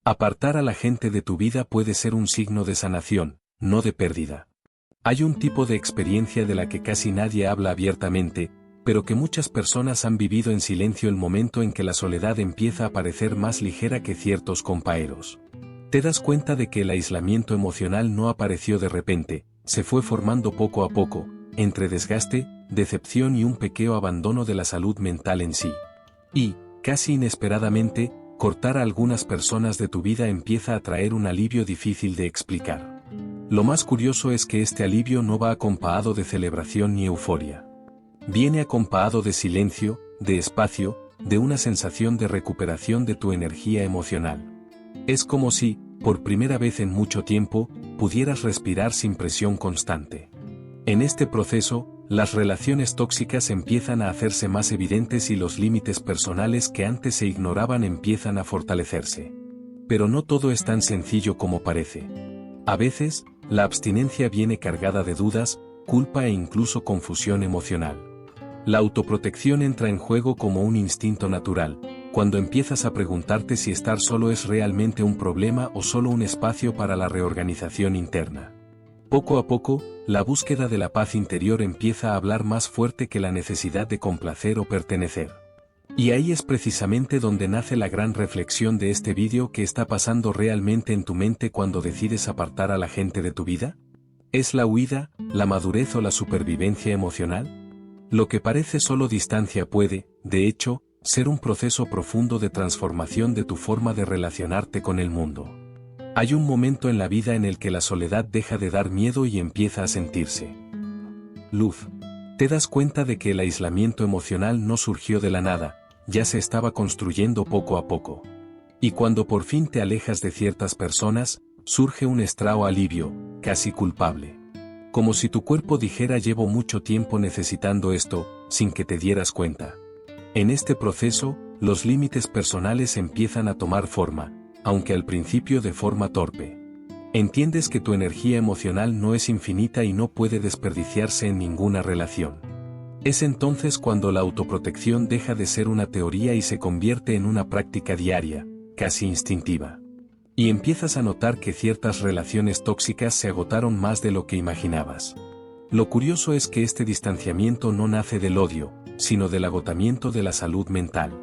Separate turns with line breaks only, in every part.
Apartar a la gente de tu vida puede ser un signo de sanación, no de pérdida. Hay un tipo de experiencia de la que casi nadie habla abiertamente, pero que muchas personas han vivido en silencio el momento en que la soledad empieza a parecer más ligera que ciertos compañeros. Te das cuenta de que el aislamiento emocional no apareció de repente, se fue formando poco a poco, entre desgaste, decepción y un pequeño abandono de la salud mental en sí. Y, casi inesperadamente, cortar a algunas personas de tu vida empieza a traer un alivio difícil de explicar. Lo más curioso es que este alivio no va acompañado de celebración ni euforia. Viene acompañado de silencio, de espacio, de una sensación de recuperación de tu energía emocional. Es como si, por primera vez en mucho tiempo, pudieras respirar sin presión constante. En este proceso, las relaciones tóxicas empiezan a hacerse más evidentes y los límites personales que antes se ignoraban empiezan a fortalecerse. Pero no todo es tan sencillo como parece. A veces, la abstinencia viene cargada de dudas, culpa e incluso confusión emocional. La autoprotección entra en juego como un instinto natural, cuando empiezas a preguntarte si estar solo es realmente un problema o solo un espacio para la reorganización interna. Poco a poco, la búsqueda de la paz interior empieza a hablar más fuerte que la necesidad de complacer o pertenecer. Y ahí es precisamente donde nace la gran reflexión de este vídeo: ¿qué está pasando realmente en tu mente cuando decides apartar a la gente de tu vida? ¿Es la huida, la madurez o la supervivencia emocional? Lo que parece solo distancia puede, de hecho, ser un proceso profundo de transformación de tu forma de relacionarte con el mundo. Hay un momento en la vida en el que la soledad deja de dar miedo y empieza a sentirse luz. Te das cuenta de que el aislamiento emocional no surgió de la nada, ya se estaba construyendo poco a poco. Y cuando por fin te alejas de ciertas personas, surge un extraño alivio, casi culpable. Como si tu cuerpo dijera: llevo mucho tiempo necesitando esto, sin que te dieras cuenta. En este proceso, los límites personales empiezan a tomar forma, aunque al principio de forma torpe. Entiendes que tu energía emocional no es infinita y no puede desperdiciarse en ninguna relación. Es entonces cuando la autoprotección deja de ser una teoría y se convierte en una práctica diaria, casi instintiva. Y empiezas a notar que ciertas relaciones tóxicas se agotaron más de lo que imaginabas. Lo curioso es que este distanciamiento no nace del odio, sino del agotamiento de la salud mental.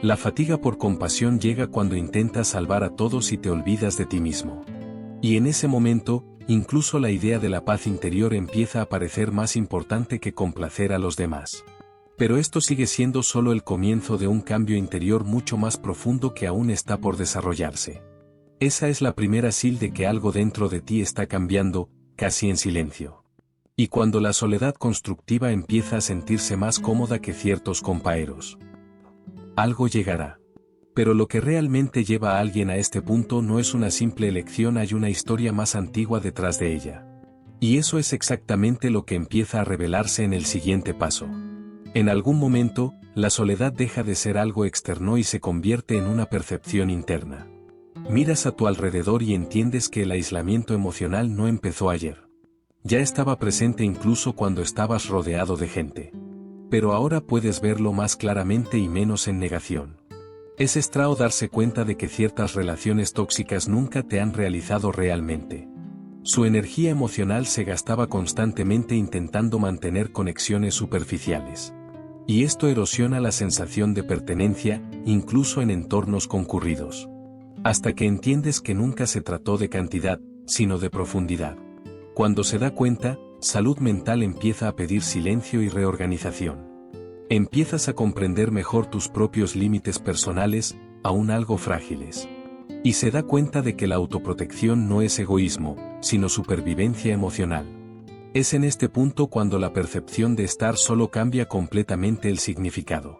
La fatiga por compasión llega cuando intentas salvar a todos y te olvidas de ti mismo. Y en ese momento, incluso la idea de la paz interior empieza a parecer más importante que complacer a los demás. Pero esto sigue siendo solo el comienzo de un cambio interior mucho más profundo que aún está por desarrollarse. Esa es la primera señal de que algo dentro de ti está cambiando, casi en silencio. Y cuando la soledad constructiva empieza a sentirse más cómoda que ciertos compañeros, algo llegará. Pero lo que realmente lleva a alguien a este punto no es una simple elección, hay una historia más antigua detrás de ella. Y eso es exactamente lo que empieza a revelarse en el siguiente paso. En algún momento, la soledad deja de ser algo externo y se convierte en una percepción interna. Miras a tu alrededor y entiendes que el aislamiento emocional no empezó ayer. Ya estaba presente incluso cuando estabas rodeado de gente. Pero ahora puedes verlo más claramente y menos en negación. Es extraño darse cuenta de que ciertas relaciones tóxicas nunca te han realizado realmente. Su energía emocional se gastaba constantemente intentando mantener conexiones superficiales. Y esto erosiona la sensación de pertenencia, incluso en entornos concurridos. Hasta que entiendes que nunca se trató de cantidad, sino de profundidad. Cuando se da cuenta, salud mental empieza a pedir silencio y reorganización. Empiezas a comprender mejor tus propios límites personales, aún algo frágiles. Y se da cuenta de que la autoprotección no es egoísmo, sino supervivencia emocional. Es en este punto cuando la percepción de estar solo cambia completamente el significado.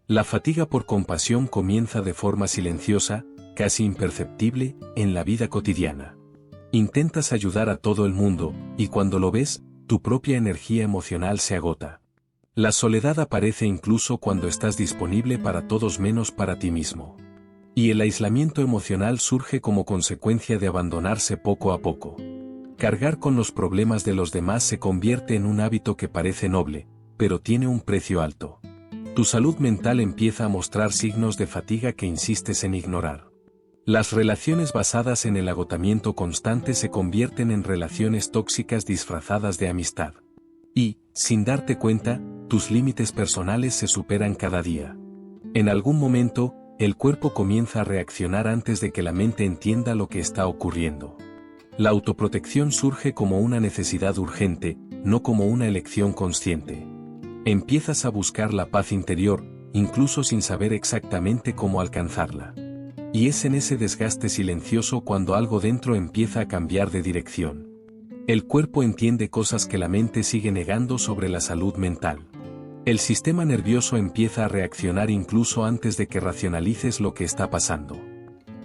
La fatiga por compasión comienza de forma silenciosa, casi imperceptible, en la vida cotidiana. Intentas ayudar a todo el mundo, y cuando lo ves, tu propia energía emocional se agota. La soledad aparece incluso cuando estás disponible para todos menos para ti mismo. Y el aislamiento emocional surge como consecuencia de abandonarse poco a poco. Cargar con los problemas de los demás se convierte en un hábito que parece noble, pero tiene un precio alto. Tu salud mental empieza a mostrar signos de fatiga que insistes en ignorar. Las relaciones basadas en el agotamiento constante se convierten en relaciones tóxicas disfrazadas de amistad. Y, sin darte cuenta, tus límites personales se superan cada día. En algún momento, el cuerpo comienza a reaccionar antes de que la mente entienda lo que está ocurriendo. La autoprotección surge como una necesidad urgente, no como una elección consciente. Empiezas a buscar la paz interior, incluso sin saber exactamente cómo alcanzarla. Y es en ese desgaste silencioso cuando algo dentro empieza a cambiar de dirección. El cuerpo entiende cosas que la mente sigue negando sobre la salud mental. El sistema nervioso empieza a reaccionar incluso antes de que racionalices lo que está pasando.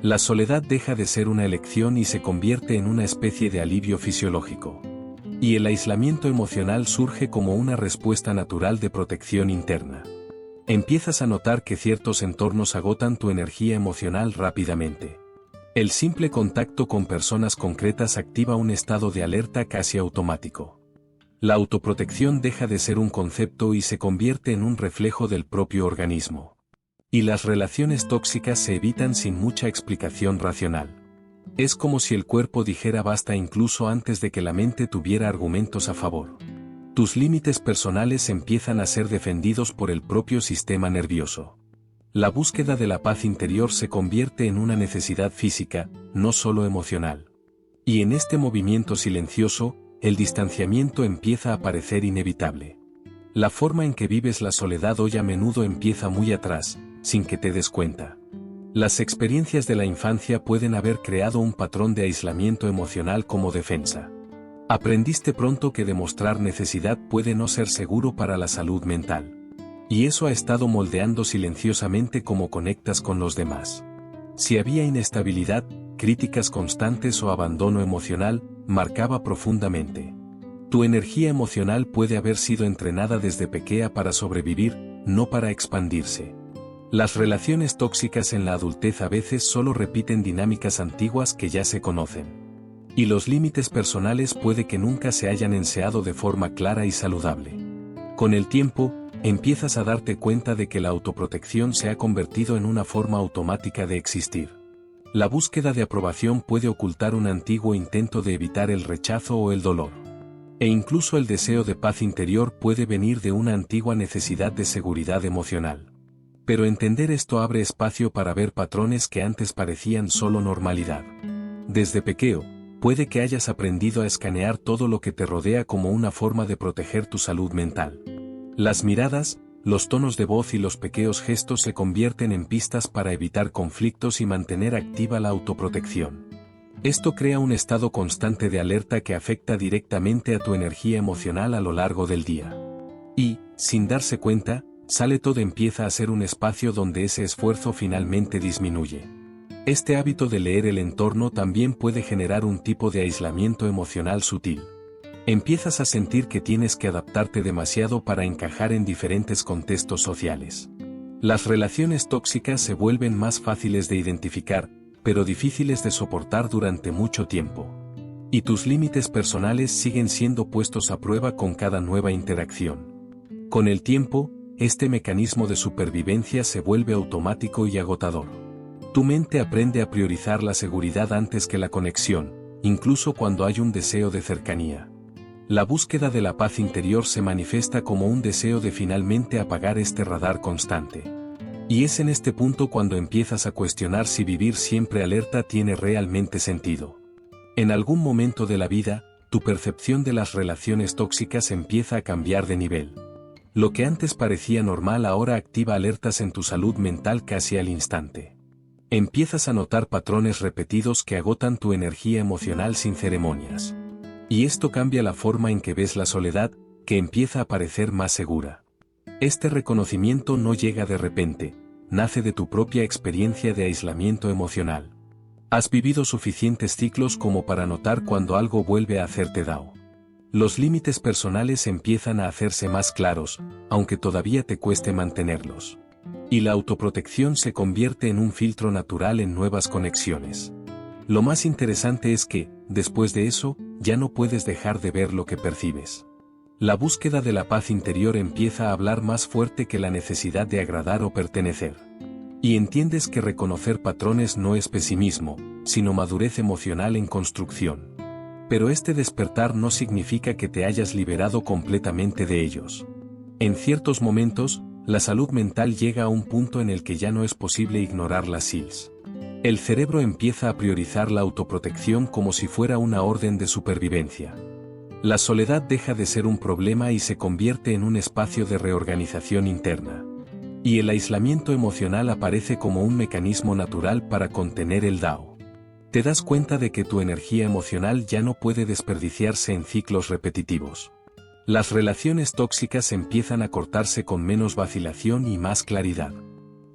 La soledad deja de ser una elección y se convierte en una especie de alivio fisiológico. Y el aislamiento emocional surge como una respuesta natural de protección interna. Empiezas a notar que ciertos entornos agotan tu energía emocional rápidamente. El simple contacto con personas concretas activa un estado de alerta casi automático. La autoprotección deja de ser un concepto y se convierte en un reflejo del propio organismo. Y las relaciones tóxicas se evitan sin mucha explicación racional. Es como si el cuerpo dijera basta incluso antes de que la mente tuviera argumentos a favor. Tus límites personales empiezan a ser defendidos por el propio sistema nervioso. La búsqueda de la paz interior se convierte en una necesidad física, no solo emocional. Y en este movimiento silencioso, el distanciamiento empieza a parecer inevitable. La forma en que vives la soledad hoy a menudo empieza muy atrás, sin que te des cuenta. Las experiencias de la infancia pueden haber creado un patrón de aislamiento emocional como defensa. Aprendiste pronto que demostrar necesidad puede no ser seguro para la salud mental. Y eso ha estado moldeando silenciosamente cómo conectas con los demás. Si había inestabilidad, críticas constantes o abandono emocional, marcaba profundamente. Tu energía emocional puede haber sido entrenada desde pequeña para sobrevivir, no para expandirse. Las relaciones tóxicas en la adultez a veces solo repiten dinámicas antiguas que ya se conocen. Y los límites personales puede que nunca se hayan enseñado de forma clara y saludable. Con el tiempo, empiezas a darte cuenta de que la autoprotección se ha convertido en una forma automática de existir. La búsqueda de aprobación puede ocultar un antiguo intento de evitar el rechazo o el dolor. E incluso el deseo de paz interior puede venir de una antigua necesidad de seguridad emocional. Pero entender esto abre espacio para ver patrones que antes parecían solo normalidad. Desde pequeño, puede que hayas aprendido a escanear todo lo que te rodea como una forma de proteger tu salud mental. Las miradas, los tonos de voz y los pequeños gestos se convierten en pistas para evitar conflictos y mantener activa la autoprotección. Esto crea un estado constante de alerta que afecta directamente a tu energía emocional a lo largo del día. Y, sin darse cuenta, todo empieza a ser un espacio donde ese esfuerzo finalmente disminuye. Este hábito de leer el entorno también puede generar un tipo de aislamiento emocional sutil. Empiezas a sentir que tienes que adaptarte demasiado para encajar en diferentes contextos sociales. Las relaciones tóxicas se vuelven más fáciles de identificar, pero difíciles de soportar durante mucho tiempo. Y tus límites personales siguen siendo puestos a prueba con cada nueva interacción. Con el tiempo, este mecanismo de supervivencia se vuelve automático y agotador. Tu mente aprende a priorizar la seguridad antes que la conexión, incluso cuando hay un deseo de cercanía. La búsqueda de la paz interior se manifiesta como un deseo de finalmente apagar este radar constante. Y es en este punto cuando empiezas a cuestionar si vivir siempre alerta tiene realmente sentido. En algún momento de la vida, tu percepción de las relaciones tóxicas empieza a cambiar de nivel. Lo que antes parecía normal ahora activa alertas en tu salud mental casi al instante. Empiezas a notar patrones repetidos que agotan tu energía emocional sin ceremonias. Y esto cambia la forma en que ves la soledad, que empieza a parecer más segura. Este reconocimiento no llega de repente, nace de tu propia experiencia de aislamiento emocional. Has vivido suficientes ciclos como para notar cuando algo vuelve a hacerte daño. Los límites personales empiezan a hacerse más claros, aunque todavía te cueste mantenerlos. Y la autoprotección se convierte en un filtro natural en nuevas conexiones. Lo más interesante es que, después de eso, ya no puedes dejar de ver lo que percibes. La búsqueda de la paz interior empieza a hablar más fuerte que la necesidad de agradar o pertenecer. Y entiendes que reconocer patrones no es pesimismo, sino madurez emocional en construcción. Pero este despertar no significa que te hayas liberado completamente de ellos. En ciertos momentos, la salud mental llega a un punto en el que ya no es posible ignorar las SEALs. El cerebro empieza a priorizar la autoprotección como si fuera una orden de supervivencia. La soledad deja de ser un problema y se convierte en un espacio de reorganización interna. Y el aislamiento emocional aparece como un mecanismo natural para contener el DAO. Te das cuenta de que tu energía emocional ya no puede desperdiciarse en ciclos repetitivos. Las relaciones tóxicas empiezan a cortarse con menos vacilación y más claridad.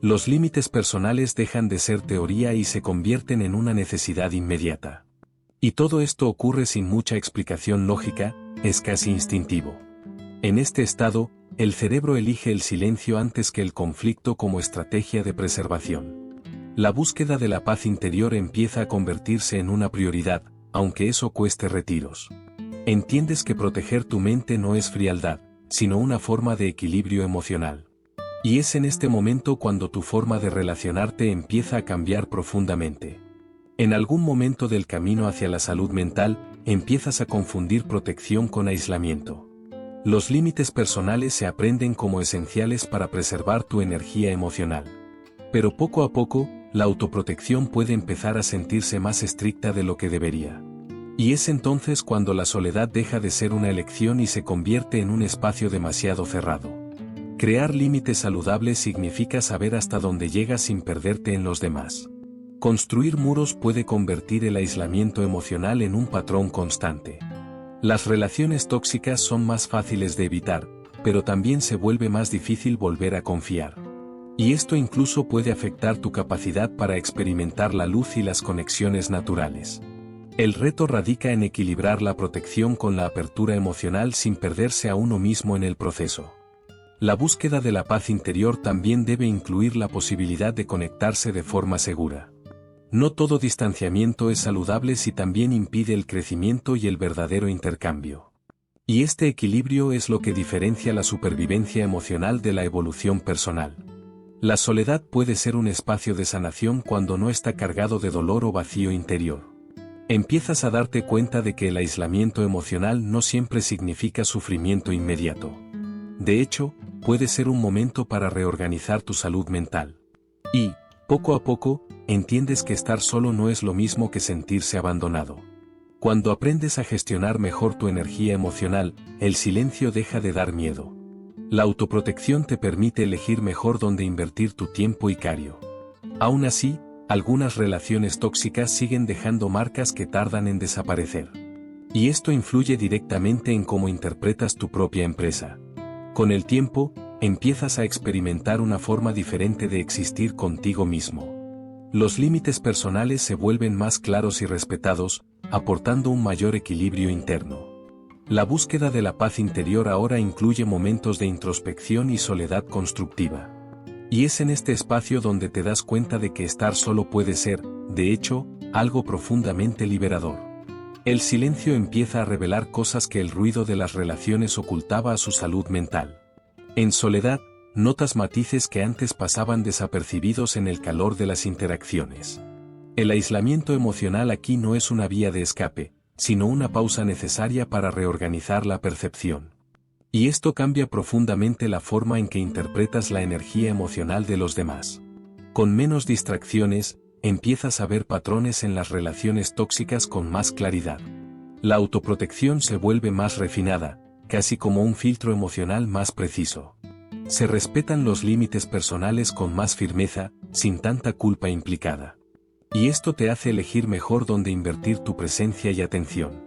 Los límites personales dejan de ser teoría y se convierten en una necesidad inmediata. Y todo esto ocurre sin mucha explicación lógica, es casi instintivo. En este estado, el cerebro elige el silencio antes que el conflicto como estrategia de preservación. La búsqueda de la paz interior empieza a convertirse en una prioridad, aunque eso cueste retiros. Entiendes que proteger tu mente no es frialdad, sino una forma de equilibrio emocional. Y es en este momento cuando tu forma de relacionarte empieza a cambiar profundamente. En algún momento del camino hacia la salud mental, empiezas a confundir protección con aislamiento. Los límites personales se aprenden como esenciales para preservar tu energía emocional. Pero poco a poco, la autoprotección puede empezar a sentirse más estricta de lo que debería. Y es entonces cuando la soledad deja de ser una elección y se convierte en un espacio demasiado cerrado. Crear límites saludables significa saber hasta dónde llegas sin perderte en los demás. Construir muros puede convertir el aislamiento emocional en un patrón constante. Las relaciones tóxicas son más fáciles de evitar, pero también se vuelve más difícil volver a confiar. Y esto incluso puede afectar tu capacidad para experimentar la luz y las conexiones naturales. El reto radica en equilibrar la protección con la apertura emocional sin perderse a uno mismo en el proceso. La búsqueda de la paz interior también debe incluir la posibilidad de conectarse de forma segura. No todo distanciamiento es saludable si también impide el crecimiento y el verdadero intercambio. Y este equilibrio es lo que diferencia la supervivencia emocional de la evolución personal. La soledad puede ser un espacio de sanación cuando no está cargado de dolor o vacío interior. Empiezas a darte cuenta de que el aislamiento emocional no siempre significa sufrimiento inmediato. De hecho, puede ser un momento para reorganizar tu salud mental. Y, poco a poco, entiendes que estar solo no es lo mismo que sentirse abandonado. Cuando aprendes a gestionar mejor tu energía emocional, el silencio deja de dar miedo. La autoprotección te permite elegir mejor dónde invertir tu tiempo y cario. Aún así, algunas relaciones tóxicas siguen dejando marcas que tardan en desaparecer. Y esto influye directamente en cómo interpretas tu propia empresa. Con el tiempo, empiezas a experimentar una forma diferente de existir contigo mismo. Los límites personales se vuelven más claros y respetados, aportando un mayor equilibrio interno. La búsqueda de la paz interior ahora incluye momentos de introspección y soledad constructiva. Y es en este espacio donde te das cuenta de que estar solo puede ser, de hecho, algo profundamente liberador. El silencio empieza a revelar cosas que el ruido de las relaciones ocultaba a su salud mental. En soledad, notas matices que antes pasaban desapercibidos en el calor de las interacciones. El aislamiento emocional aquí no es una vía de escape, sino una pausa necesaria para reorganizar la percepción. Y esto cambia profundamente la forma en que interpretas la energía emocional de los demás. Con menos distracciones, empiezas a ver patrones en las relaciones tóxicas con más claridad. La autoprotección se vuelve más refinada, casi como un filtro emocional más preciso. Se respetan los límites personales con más firmeza, sin tanta culpa implicada. Y esto te hace elegir mejor dónde invertir tu presencia y atención.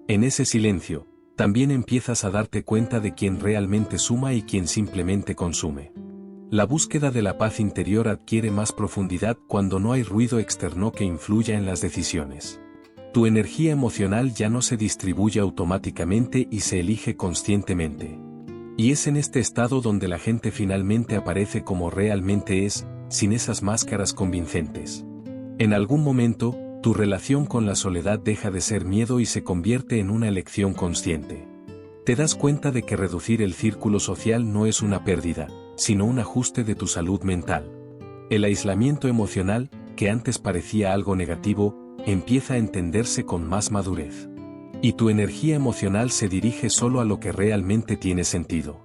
En ese silencio, también empiezas a darte cuenta de quién realmente suma y quién simplemente consume. La búsqueda de la paz interior adquiere más profundidad cuando no hay ruido externo que influya en las decisiones. Tu energía emocional ya no se distribuye automáticamente y se elige conscientemente. Y es en este estado donde la gente finalmente aparece como realmente es, sin esas máscaras convincentes. En algún momento, tu relación con la soledad deja de ser miedo y se convierte en una elección consciente. Te das cuenta de que reducir el círculo social no es una pérdida, sino un ajuste de tu salud mental. El aislamiento emocional, que antes parecía algo negativo, empieza a entenderse con más madurez. Y tu energía emocional se dirige solo a lo que realmente tiene sentido.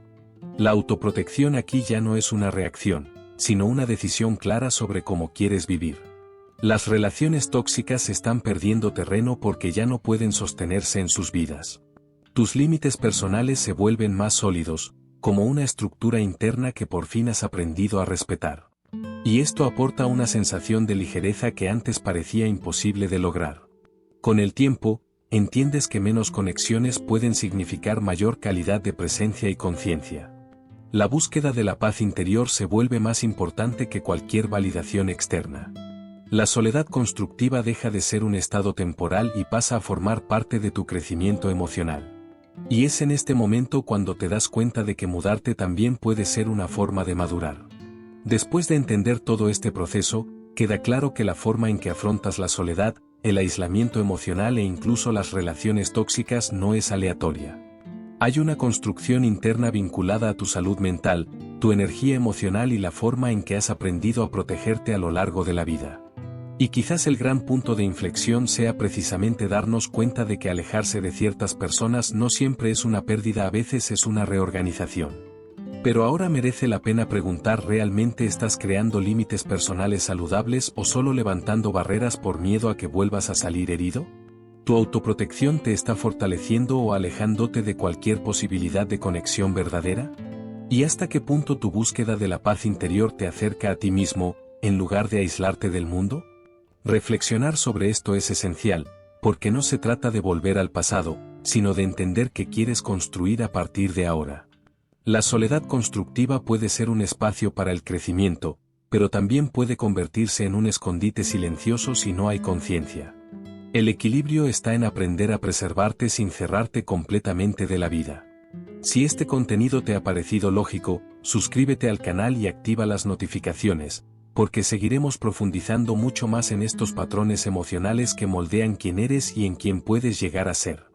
La autoprotección aquí ya no es una reacción, sino una decisión clara sobre cómo quieres vivir. Las relaciones tóxicas están perdiendo terreno porque ya no pueden sostenerse en sus vidas. Tus límites personales se vuelven más sólidos, como una estructura interna que por fin has aprendido a respetar. Y esto aporta una sensación de ligereza que antes parecía imposible de lograr. Con el tiempo, entiendes que menos conexiones pueden significar mayor calidad de presencia y conciencia. La búsqueda de la paz interior se vuelve más importante que cualquier validación externa. La soledad constructiva deja de ser un estado temporal y pasa a formar parte de tu crecimiento emocional. Y es en este momento cuando te das cuenta de que mudarte también puede ser una forma de madurar. Después de entender todo este proceso, queda claro que la forma en que afrontas la soledad, el aislamiento emocional e incluso las relaciones tóxicas no es aleatoria. Hay una construcción interna vinculada a tu salud mental, tu energía emocional y la forma en que has aprendido a protegerte a lo largo de la vida. Y quizás el gran punto de inflexión sea precisamente darnos cuenta de que alejarse de ciertas personas no siempre es una pérdida, a veces es una reorganización. Pero ahora merece la pena preguntar: ¿realmente estás creando límites personales saludables o solo levantando barreras por miedo a que vuelvas a salir herido? ¿Tu autoprotección te está fortaleciendo o alejándote de cualquier posibilidad de conexión verdadera? ¿Y hasta qué punto tu búsqueda de la paz interior te acerca a ti mismo, en lugar de aislarte del mundo? Reflexionar sobre esto es esencial, porque no se trata de volver al pasado, sino de entender qué quieres construir a partir de ahora. La soledad constructiva puede ser un espacio para el crecimiento, pero también puede convertirse en un escondite silencioso si no hay conciencia. El equilibrio está en aprender a preservarte sin cerrarte completamente de la vida. Si este contenido te ha parecido lógico, suscríbete al canal y activa las notificaciones, porque seguiremos profundizando mucho más en estos patrones emocionales que moldean quién eres y en quién puedes llegar a ser.